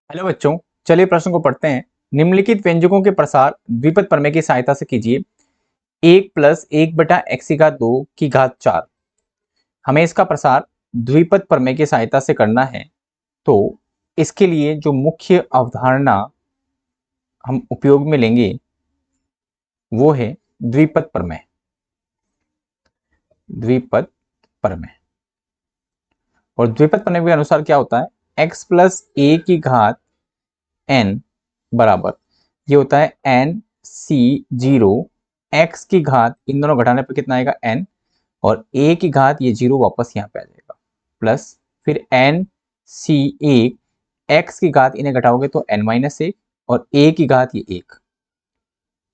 Hello बच्चों, चलिए प्रश्न को पढ़ते हैं। निम्नलिखित व्यंजकों के प्रसार द्विपद प्रमेय की सहायता से कीजिए। 1+1/x² की घात 4। हमें इसका प्रसार द्विपद प्रमेय की सहायता से करना है, तो इसके लिए जो मुख्य अवधारणा हम उपयोग में लेंगे वो है द्विपद प्रमेय। द्विपद प्रमेय और द्विपद प्रमेय के अनुसार क्या होता है, x+a⁴n बराबर ये होता है n(c)0 x की घात, इन दोनों घटाने पर कितना आएगा n, और a की घात ये 0 वापस यहाँ पे आ जाएगा, प्लस फिर n(c)1 x की घात, इन्हें घटाओगे तो n-1 और a की घात ये 1,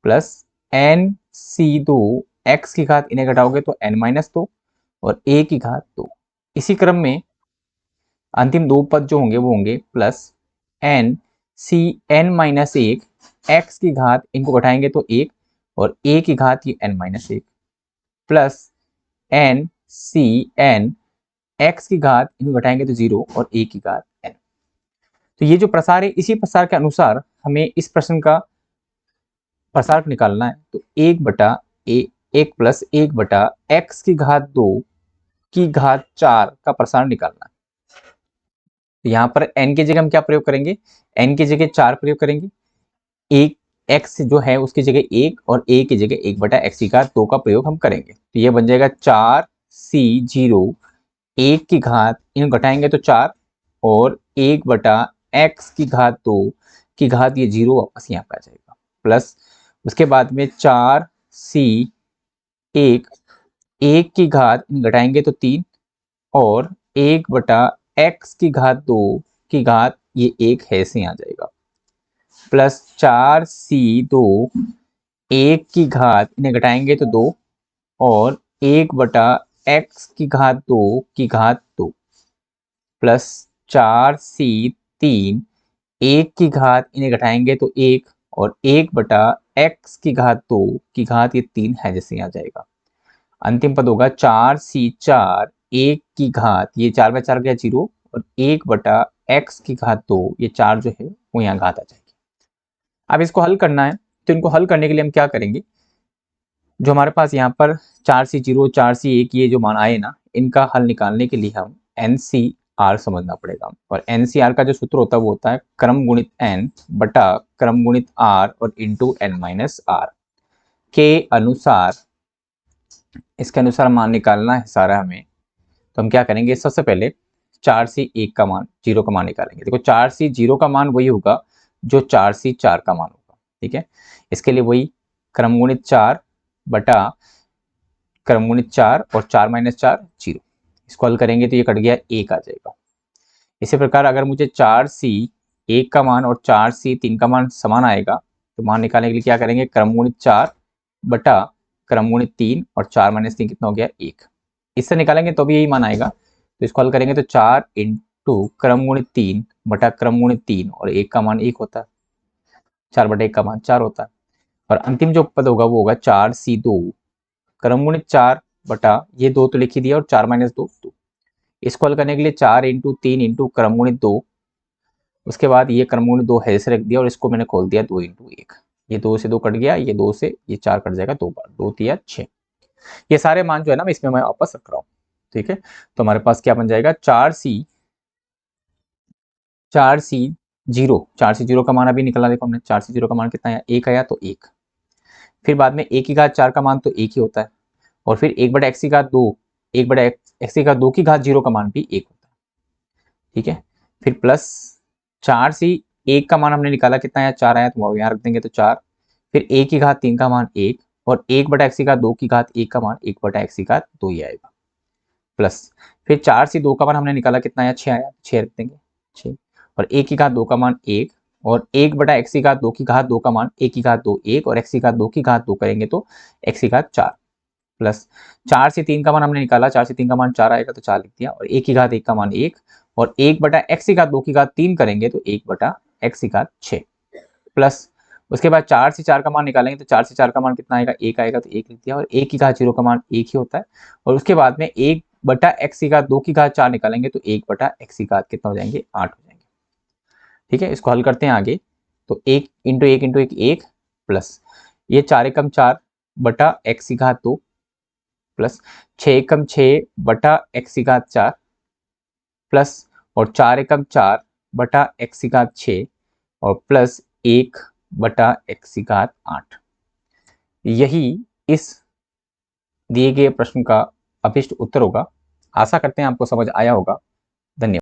प्लस n(c)2 x की घात, इन्हें घटाओगे तो n-2 और a की घात 2। इसी क्रम में अंतिम दो पद जो होंगे वो होंगे प्लस n(cn-1) x की घात, इनको घटाएंगे तो 1 और a की घात ये n-1, प्लस n(cn) x की घात, इनको घटाएंगे तो 0 और a की घात n। तो ये जो प्रसार है, इसी प्रसार के अनुसार हमें इस प्रश्न का प्रसार निकालना है। तो 1+1 की घात 2 की घात 4 का प्रसार निकालना है। तो यहाँ पर n की जगह हम क्या प्रयोग करेंगे, n की जगह 4 प्रयोग करेंगे, एक x जो है उसकी जगह 1 और a की जगह 1/x की घात 2 का प्रयोग हम करेंगे। तो ये बन जाएगा 4c0 1 की घात, इन घटाएंगे तो 4 और 1/x की घात 2 की घात ये 0 वापस यहाँ पे आ जाएगा, प्लस उसके बाद में 4c1 1 की घात, इन घटाएंगे तो 3 और 1/x की घात 2 की घात ये 1 है से आ जाएगा, प्लस 4c2 1 की घात, इन्हें घटाएंगे तो 2 और 1/x की घात 2 की घात 2, प्लस 4c3 1 की घात, इन्हें घटाएंगे तो 1 और 1/x की घात 2 की घात ये 3 है जैसे आ जाएगा। अंतिम पद होगा 4c4 1 की घात, ये 4/4 गया 0 और 1/x की घात 2, ये 4 जो है वो यहाँ घात आ जाएगी। अब इसको हल करना है, तो इनको हल करने के लिए हम क्या करेंगे, जो हमारे पास यहाँ पर 4c0 4c1 ये जो मान आए ना, इनका हल निकालने के लिए हम NCR समझना पड़ेगा। और NCR का जो सूत्र होता है वो होता है क्रम गुणित n बटा क्रम गुणित r और इंटू n-r के अनुसार। इसके अनुसार मान निकालना है सारा हमें। तो हम क्या करेंगे, सबसे पहले 4c1 का मान 0 का मान निकालेंगे। देखो 4c0 का मान वही होगा जो 4c4 का मान होगा, ठीक है। इसके लिए वही क्रम गुणित 4 बटा क्रम गुणित 4 और 4-4 0। इसको हल करेंगे तो ये कट गया 1 आ जाएगा। इसी प्रकार अगर मुझे 4c1 का मान और 4c3 का मान समान आएगा, तो मान निकालने के लिए क्या करेंगे, क्रम गुणित 4 बटा क्रम गुणित 3 और 4-3 कितना हो गया 1। इससे निकालेंगे तो भी यही मान आएगा। तो इसको हल करेंगे तो 4 इंटू क्रम गुणित 3 बटा क्रम गुणित 3 और 1 का मान 1 होता है, 4/1 का मान 4 होता है। और अंतिम जो पद होगा वो होगा 4c2 क्रम गुणित 4 बटा ये 2 तो लिख ही दिया और 4-2 2। इसको हल करने के लिए 4 इंटू 3 इंटू क्रम गुणित 2, उसके बाद ये क्रम गुणित 2 है से रख दिया और इसको मैंने खोल दिया 2 इंटू 1। ये 2 से 2 कट गया, ये 2 से ये 4 कट जाएगा 2 बार, 2 तिया 6। ये सारे मान जो है ना मैं इसमें मैं वापस रख रहा हूँ, ठीक है। तो हमारे पास क्या बन जाएगा, 4c0 का मान अभी निकला, देखो हमने 4c0 का मान कितना आया, 1 आया तो 1। फिर बाद में 1 की घात 4 का मान तो 1 ही होता है, और फिर 1/x की घात 2, 1/x की घात 2 की घात 0 का मान भी 1 होता है, ठीक है। फिर प्लस 4c1 का मान हमने निकाला कितना आया, 4 आया, तो यहाँ रख देंगे तो 4। फिर 1 की घात 3 का मान 1 और 1/x की घात 2 की घात 1 का मान 1/x की घात 2 ही आएगा, प्लस फिर 4c2 का मान हमने निकाला कितना आया, 6 आया, 6 रख देंगे 6, और 1 की घात 2 का मान 1 और 1/x की घात 2 की घात 2 का मान 1 की घात 2 1 और x की घात 2 की घात 2 करेंगे तो x की घात 4, प्लस 4c3 का मान हमने निकाला, 4c3 का मान 4 आएगा तो 4 लिख दिया, और 1 की घात 1 का मान 1 और 1/x की घात 2 की घात 3 करेंगे तो 1/x की घात 6, प्लस उसके बाद 4c4 का मान निकालेंगे तो 4c4 का मान कितना आएगा, 1 आएगा तो 1 लिख दिया, और 1 की घात 0 का मान 1 ही होता है। और उसके बाद में 1/x की घात 2 की घात 4 निकालेंगे तो 1/x की घात कितना हो जाएंगे, 8 हो जाएंगे। ठीक है, इसको हल करते हैं आगे। तो 1 × 1 × 1 प्लस ये 4 × 4 बटा x की घात 2 प्लस 6 × 6 बटा x की घात 4 प्लस और 4 × 4 बटा x की घात 6 और प्लस 1 बटा x की घात 8। यही इस दिए गए प्रश्न का अभिष्ट उत्तर होगा। आशा करते हैं आपको समझ आया होगा।